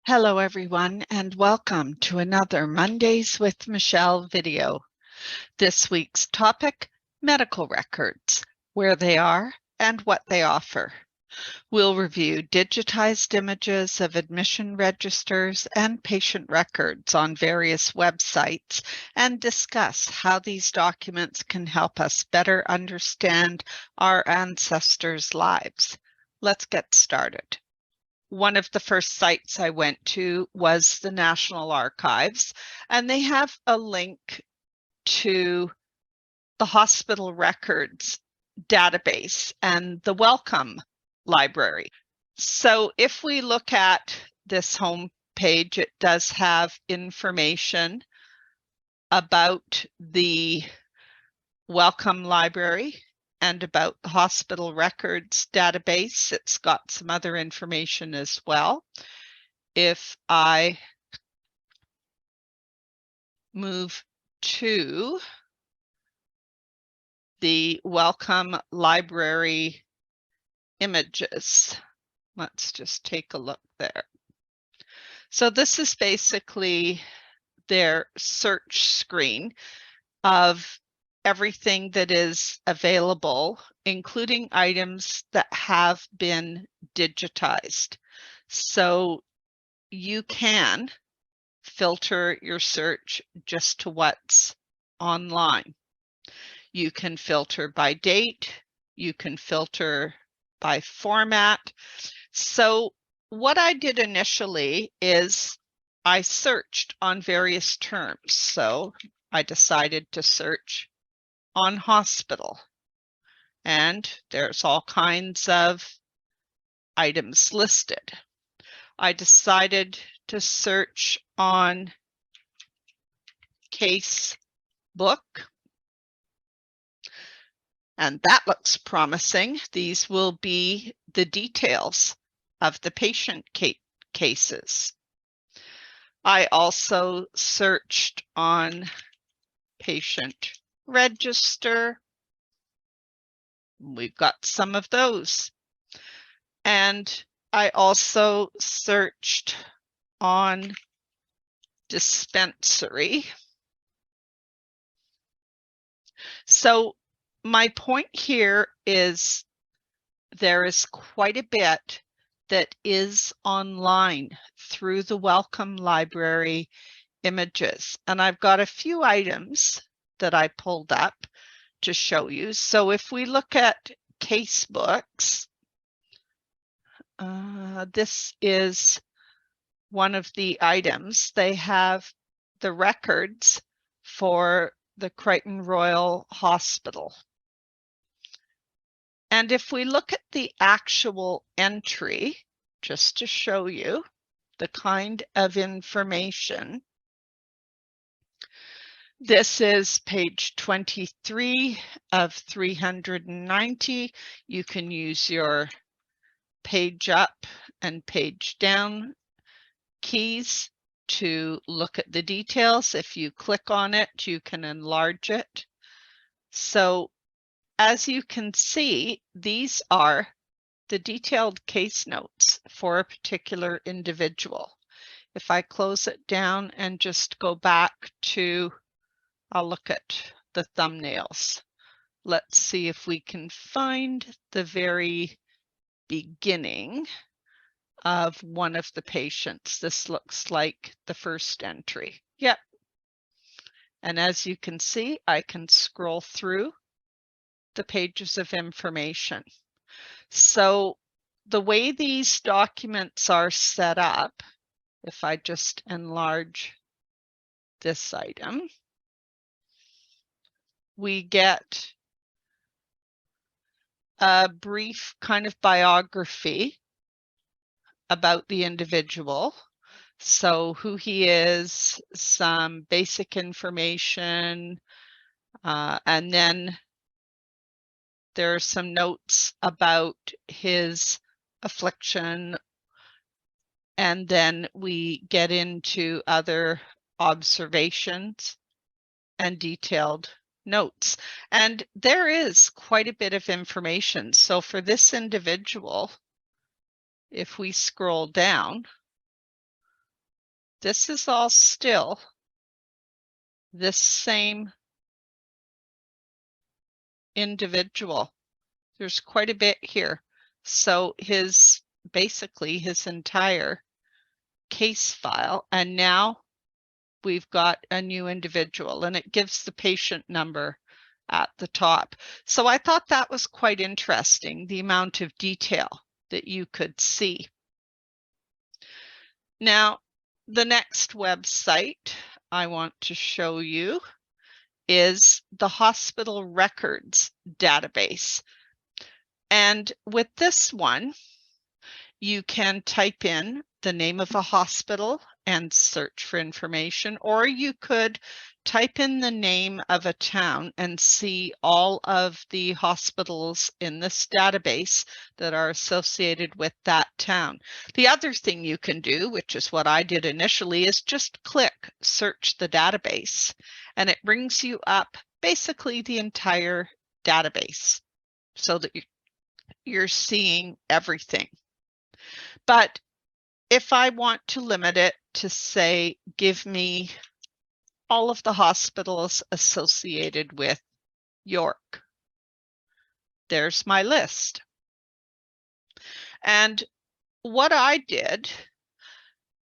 Hello, everyone, and welcome to another Mondays with Michelle video. This week's topic, medical records, where they are and what they offer. We'll review digitized images of admission registers and patient records on various websites and discuss how these documents can help us better understand our ancestors' lives. Let's get started. One of the first sites I went to was the National Archives, and they have a link to the hospital records database and the Welcome Library. So if we look at this home page, it does have information about the Welcome Library and about the hospital records database. It's got some other information as well. If I move to the Welcome Library images, let's just take a look there. So this is basically their search screen of everything that is available, including items that have been digitized. So you can filter your search just to what's online. You can filter by date, you can filter by format. So what I did initially is I searched on various terms. So I decided to search on hospital, and there's all kinds of items listed. I decided to search on case book, and that looks promising. These will be the details of the patient cases. I also searched on patient register. We've got some of those. And I also searched on dispensary. So my point here is there is quite a bit that is online through the Welcome Library images. And I've got a few items that I pulled up to show you. So if we look at case books, this is one of the items. They have the records for the Crichton Royal Hospital. And if we look at the actual entry, just to show you the kind of information, this is page 23 of 390. You can use your page up and page down keys to look at the details. If you click on it, you can enlarge it. So as you can see, these are the detailed case notes for a particular individual. If I close it down and just go back to, I'll look at the thumbnails. Let's see if we can find the very beginning of one of the patients. This looks like the first entry. Yep. And as you can see, I can scroll through the pages of information. So the way these documents are set up, if I just enlarge this item, we get a brief kind of biography about the individual. So who he is, some basic information, and then there are some notes about his affliction, and then we get into other observations and detailed notes. And there is quite a bit of information. So for this individual, if we scroll down, this is all still this same individual. There's quite a bit here. So basically his entire case file, and now we've got a new individual, and it gives the patient number at the top. So I thought that was quite interesting, the amount of detail that you could see. Now, the next website I want to show you is the hospital records database. And with this one, you can type in the name of a hospital and search for information, or you could type in the name of a town and see all of the hospitals in this database that are associated with that town. The other thing you can do, which is what I did initially, is just click search the database, and it brings you up basically the entire database so that you're seeing everything. But if I want to limit it to, say, give me all of the hospitals associated with York, there's my list. And what I did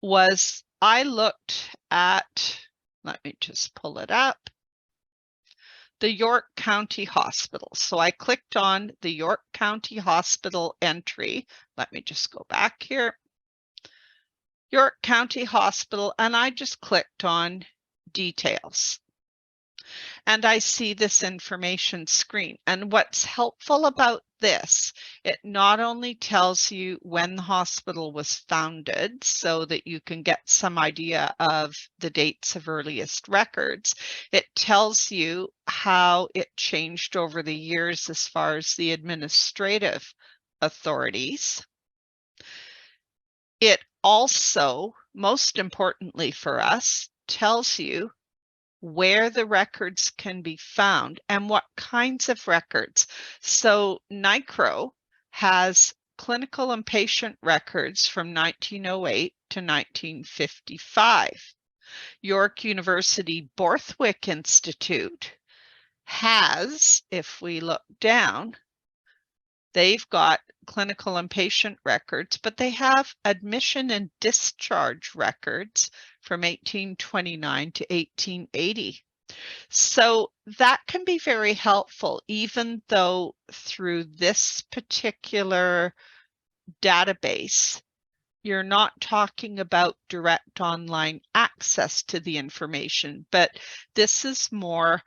was I looked at, let me just pull it up, the York County Hospital. So I clicked on the York County Hospital entry. Let me just go back here. York County Hospital, and I just clicked on details. And I see this information screen. And what's helpful about this, it not only tells you when the hospital was founded so that you can get some idea of the dates of earliest records, it tells you how it changed over the years as far as the administrative authorities. It also, most importantly for us, tells you where the records can be found and what kinds of records. So NICRO has clinical and patient records from 1908 to 1955. York University Borthwick Institute has, if we look down, they've got clinical and patient records, but they have admission and discharge records from 1829 to 1880. So that can be very helpful, even though through this particular database, you're not talking about direct online access to the information, but this is more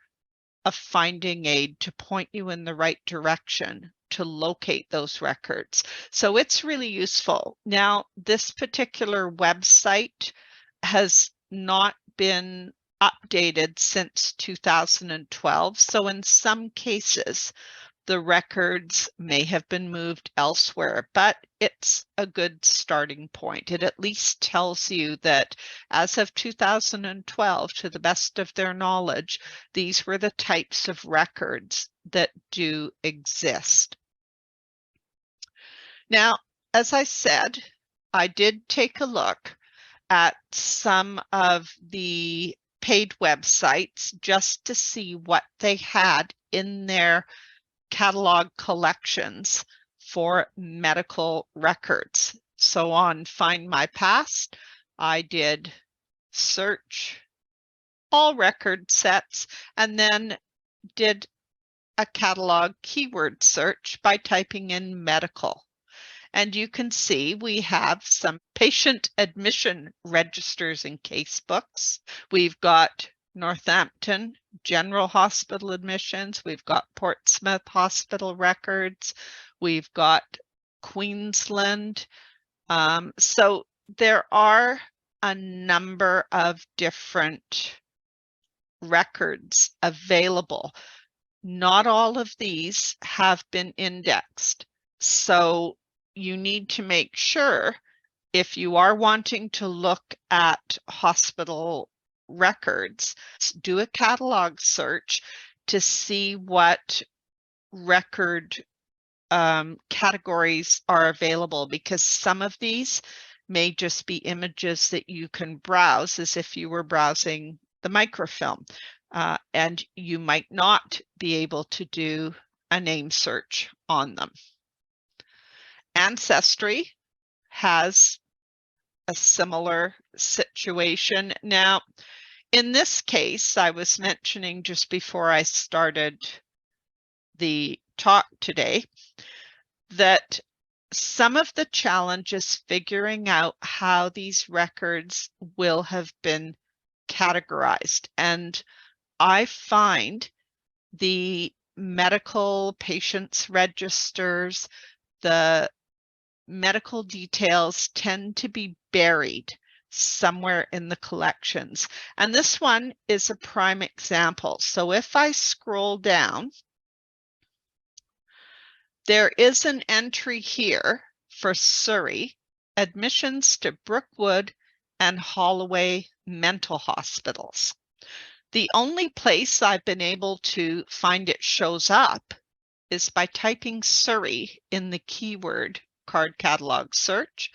a finding aid to point you in the right direction to locate those records. So it's really useful. Now, this particular website has not been updated since 2012. So in some cases, the records may have been moved elsewhere, but it's a good starting point. It at least tells you that as of 2012, to the best of their knowledge, these were the types of records that do exist. Now, as I said, I did take a look at some of the paid websites just to see what they had in their catalog collections for medical records. So on Find My Past, I did search all record sets and then did a catalog keyword search by typing in medical. And you can see we have some patient admission registers and casebooks. We've got Northampton General Hospital admissions. We've got Portsmouth Hospital records. We've got Queensland. So there are a number of different records available. Not all of these have been indexed. So you need to make sure, if you are wanting to look at hospital records, do a catalog search to see what record categories are available, because some of these may just be images that you can browse as if you were browsing the microfilm, and you might not be able to do a name search on them. Ancestry has a similar situation. Now, in this case, I was mentioning just before I started the talk today that some of the challenges figuring out how these records will have been categorized. And I find the medical patients registers, the medical details tend to be buried somewhere in the collections. And this one is a prime example. So if I scroll down, there is an entry here for Surrey, admissions to Brookwood and Holloway mental hospitals. The only place I've been able to find it shows up is by typing Surrey in the keyword card catalog search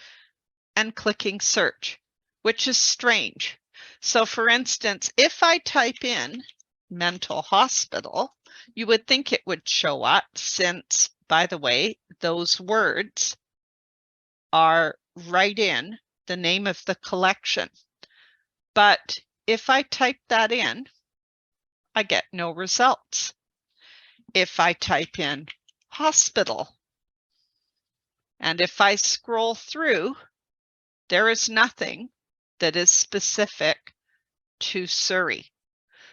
and clicking search, which is strange. So for instance, if I type in mental hospital, you would think it would show up since, by the way, those words are right in the name of the collection. But if I type that in, I get no results. If I type in hospital, and if I scroll through, there is nothing that is specific to Surrey.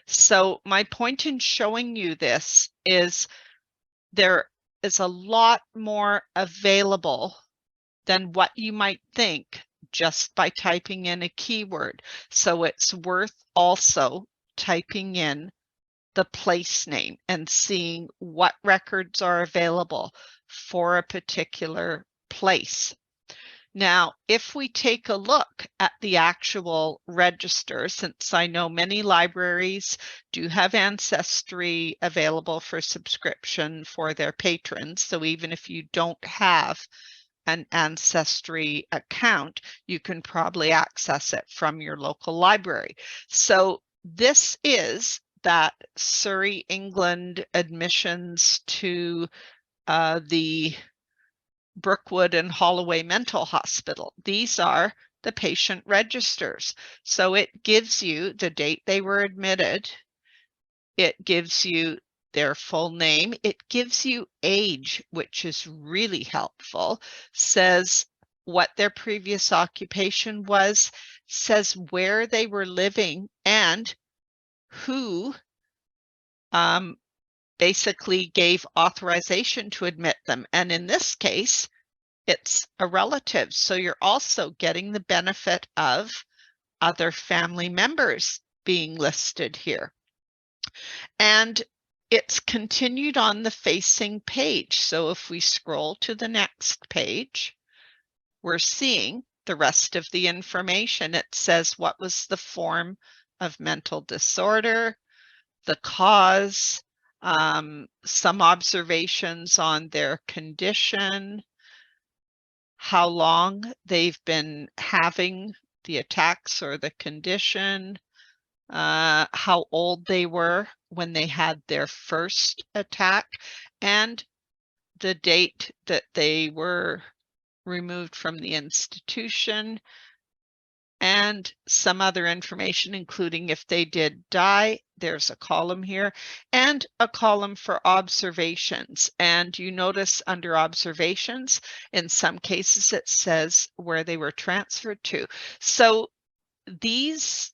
So my point in showing you this is there is a lot more available than what you might think just by typing in a keyword. So it's worth also typing in the place name and seeing what records are available for a particular place. Now, if we take a look at the actual register, since I know many libraries do have Ancestry available for subscription for their patrons, so even if you don't have an Ancestry account, you can probably access it from your local library. So this is that Surrey, England admissions to the Brookwood and Holloway Mental Hospital. These are the patient registers. So it gives you the date they were admitted. It gives you their full name. It gives you age, which is really helpful. Says what their previous occupation was, says where they were living, and who basically gave authorization to admit them. And in this case, it's a relative. So you're also getting the benefit of other family members being listed here. And it's continued on the facing page. So if we scroll to the next page, we're seeing the rest of the information. It says what was the form of mental disorder, the cause, some observations on their condition, how long they've been having the attacks or the condition, how old they were when they had their first attack, and the date that they were removed from the institution, and some other information, including if they did die. There's a column here and a column for observations. And you notice under observations, in some cases, it says where they were transferred to. So these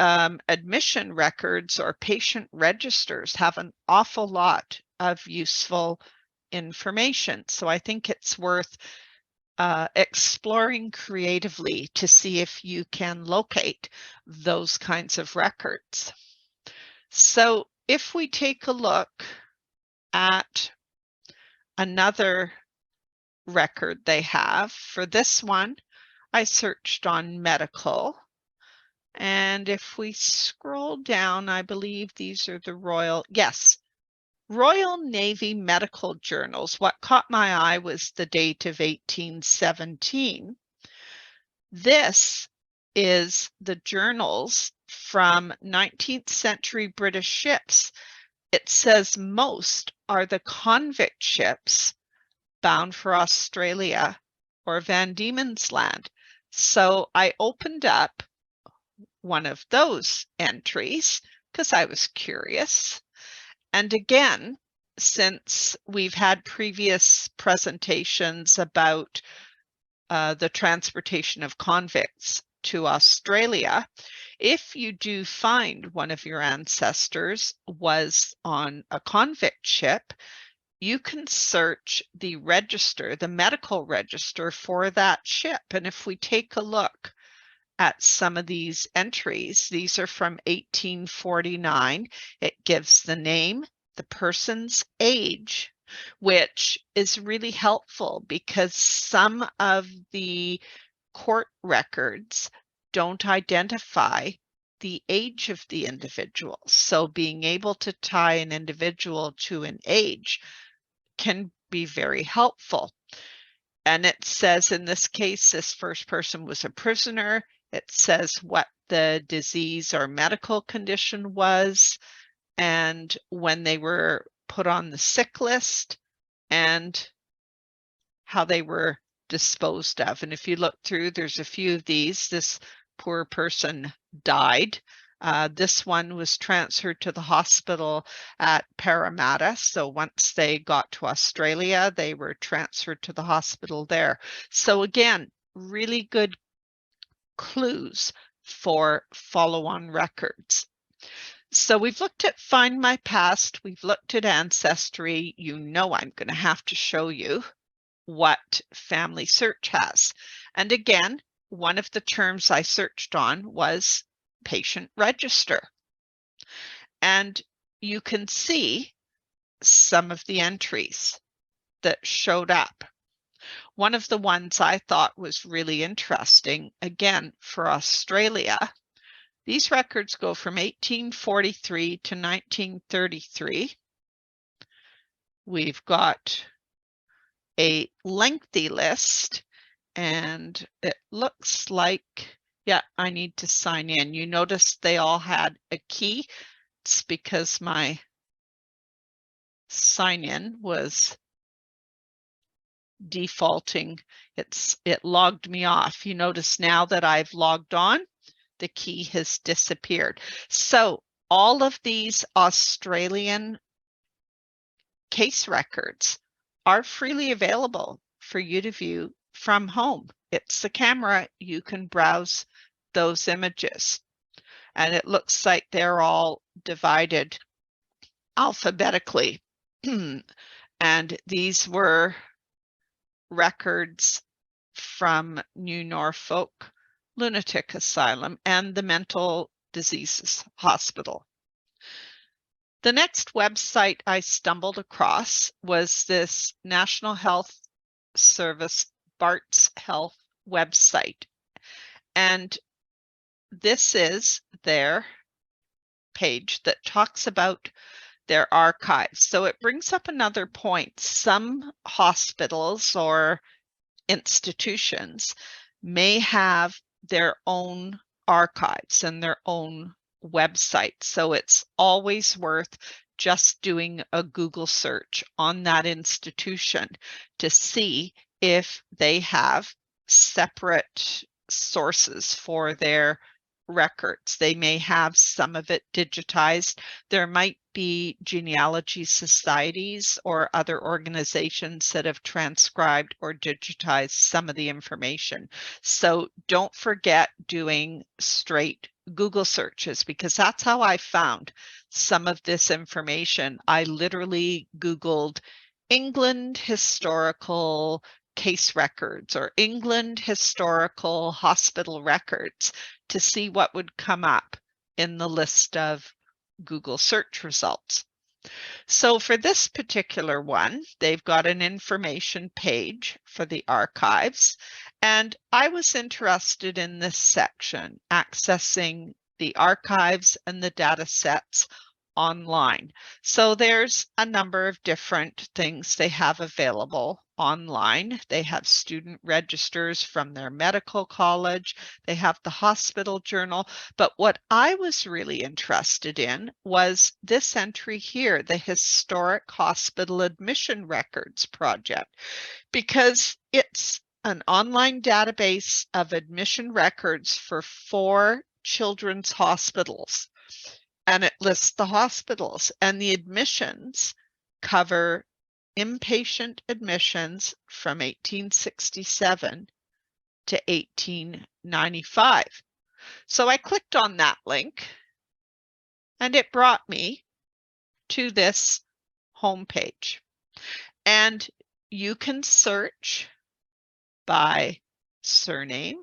admission records or patient registers have an awful lot of useful information. So I think it's worth exploring creatively to see if you can locate those kinds of records. So if we take a look at another record they have, for this one, I searched on medical. And if we scroll down, I believe these are the Royal Navy medical journals. What caught my eye was the date of 1817. This is the journals from 19th century British ships. It says most are the convict ships bound for Australia or Van Diemen's Land. So I opened up one of those entries because I was curious. And again, since we've had previous presentations about the transportation of convicts to Australia, if you do find one of your ancestors was on a convict ship, you can search the register, the medical register for that ship. And if we take a look at some of these entries, these are from 1849. It gives the name, the person's age, which is really helpful because some of the court records don't identify the age of the individual. So being able to tie an individual to an age can be very helpful. And it says in this case, this first person was a prisoner. It says what the disease or medical condition was and when they were put on the sick list and how they were disposed of. And if you look through, there's a few of these. This poor person died. This one was transferred to the hospital at Parramatta. So once they got to Australia, they were transferred to the hospital there. So again, really good clues for follow-on records. So we've looked at Find My Past, we've looked at Ancestry. You know I'm going to have to show you what Family Search has. And again, one of the terms I searched on was patient register. And you can see some of the entries that showed up. One of the ones I thought was really interesting, again, for Australia, these records go from 1843 to 1933. We've got a lengthy list, and it looks like, yeah, I need to sign in. You notice they all had a key. It's because my sign in was defaulting. It logged me off. You notice now that I've logged on, the key has disappeared. So all of these Australian case records are freely available for you to view from home. It's the camera, you can browse those images. And it looks like they're all divided alphabetically. And these were records from New Norfolk Lunatic Asylum and the Mental Diseases Hospital. The next website I stumbled across was this National Health Service Bart's Health website. And this is their page that talks about their archives. So it brings up another point. Some hospitals or institutions may have their own archives and their own website. So it's always worth just doing a Google search on that institution to see if they have separate sources for their records. They may have some of it digitized. There might be genealogy societies or other organizations that have transcribed or digitized some of the information. So don't forget doing straight Google searches, because that's how I found some of this information. I literally Googled England historical case records or England historical hospital records to see what would come up in the list of Google search results. So for this particular one, they've got an information page for the archives, and I was interested in this section, accessing the archives and the data sets online. So there's a number of different things they have available online. They have student registers from their medical college. They have the hospital journal. But what I was really interested in was this entry here, the Historic Hospital Admission Records Project, because it's an online database of admission records for 4 children's hospitals. And it lists the hospitals, and the admissions cover inpatient admissions from 1867 to 1895. So I clicked on that link, and it brought me to this homepage. And you can search by surname,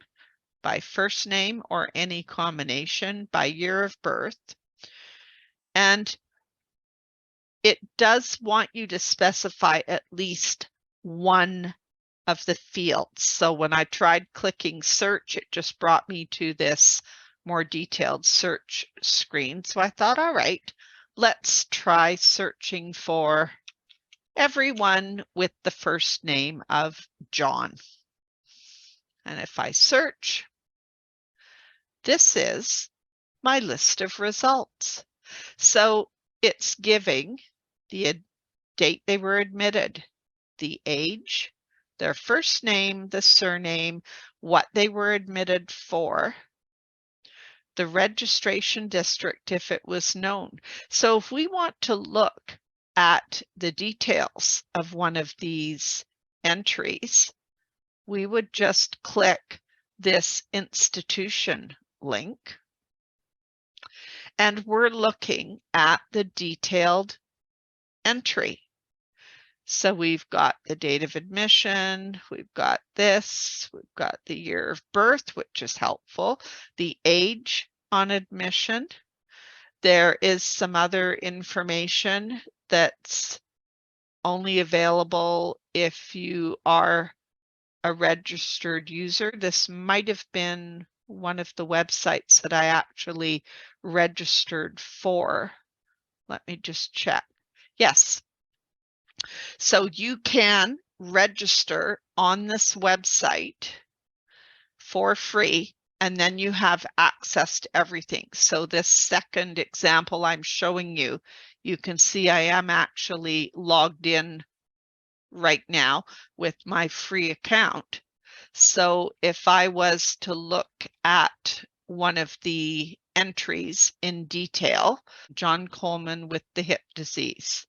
by first name, or any combination, by year of birth. And it does want you to specify at least one of the fields. So when I tried clicking search, it just brought me to this more detailed search screen. So I thought, all right, let's try searching for everyone with the first name of John. And if I search, this is my list of results. So it's giving the date they were admitted, the age, their first name, the surname, what they were admitted for, the registration district if it was known. So if we want to look at the details of one of these entries, we would just click this institution link, and we're looking at the detailed entry. So we've got the date of admission, we've got this, we've got the year of birth, which is helpful, the age on admission. There is some other information that's only available if you are a registered user. This might have been one of the websites that I actually registered for. Let me just check. Yes. So you can register on this website for free, and then you have access to everything. So this second example I'm showing you, you can see I am actually logged in right now with my free account. So if I was to look at one of the entries in detail, John Coleman with the hip disease.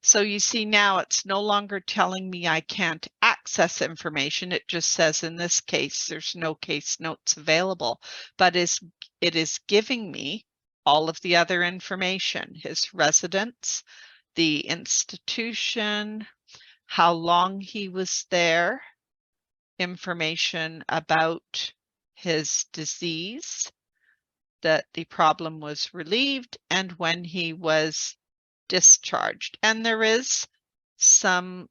So you see now it's no longer telling me I can't access information. It just says in this case, there's no case notes available, but it is giving me all of the other information, his residence, the institution, how long he was there, information about his disease, that the problem was relieved, and when he was discharged. And there is some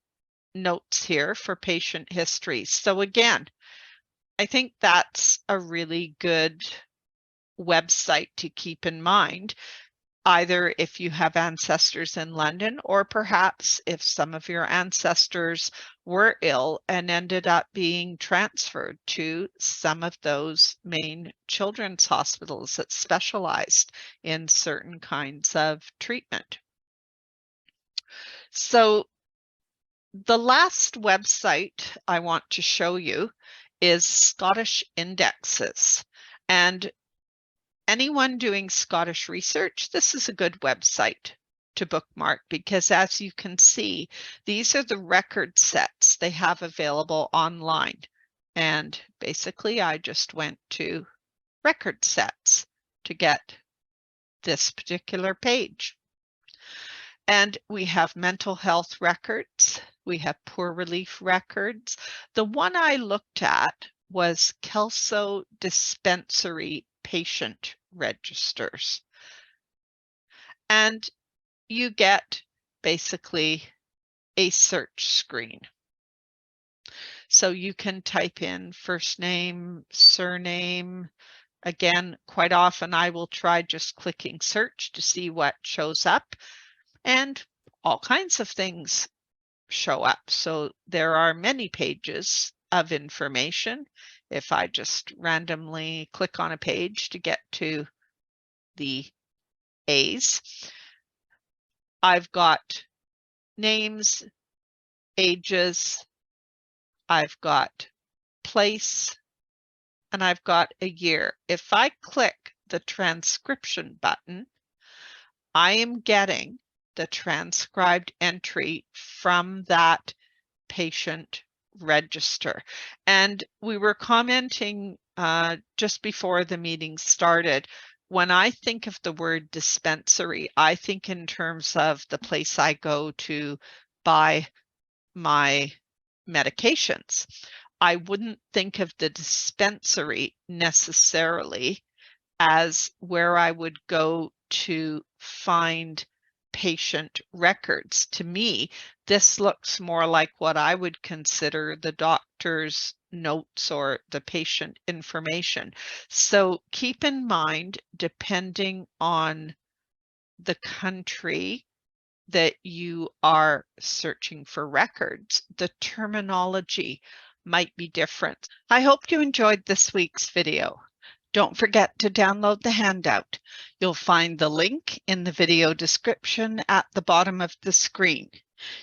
notes here for patient history. So again, I think that's a really good website to keep in mind, either if you have ancestors in London, or perhaps if some of your ancestors were ill and ended up being transferred to some of those main children's hospitals that specialized in certain kinds of treatment. So the last website I want to show you is Scottish Indexes. And anyone doing Scottish research, this is a good website to bookmark, because as you can see, these are the record sets they have available online. And basically, I just went to record sets to get this particular page. And we have mental health records. We have poor relief records. The one I looked at was Kelso dispensary patient registers. And you get basically a search screen. So you can type in first name, surname. Again, quite often I will try just clicking search to see what shows up. And all kinds of things show up. So there are many pages of information. If I just randomly click on a page to get to the A's, I've got names, ages, I've got place, and I've got a year. If I click the transcription button, I am getting the transcribed entry from that patient register. And we were commenting just before the meeting started. When I think of the word dispensary, I think in terms of the place I go to buy my medications. I wouldn't think of the dispensary necessarily as where I would go to find patient records. To me, this looks more like what I would consider the doctor's notes or the patient information. So keep in mind, depending on the country that you are searching for records, the terminology might be different. I hope you enjoyed this week's video. Don't forget to download the handout. You'll find the link in the video description at the bottom of the screen.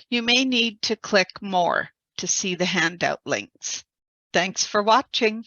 You may need to click more to see the handout links. Thanks for watching.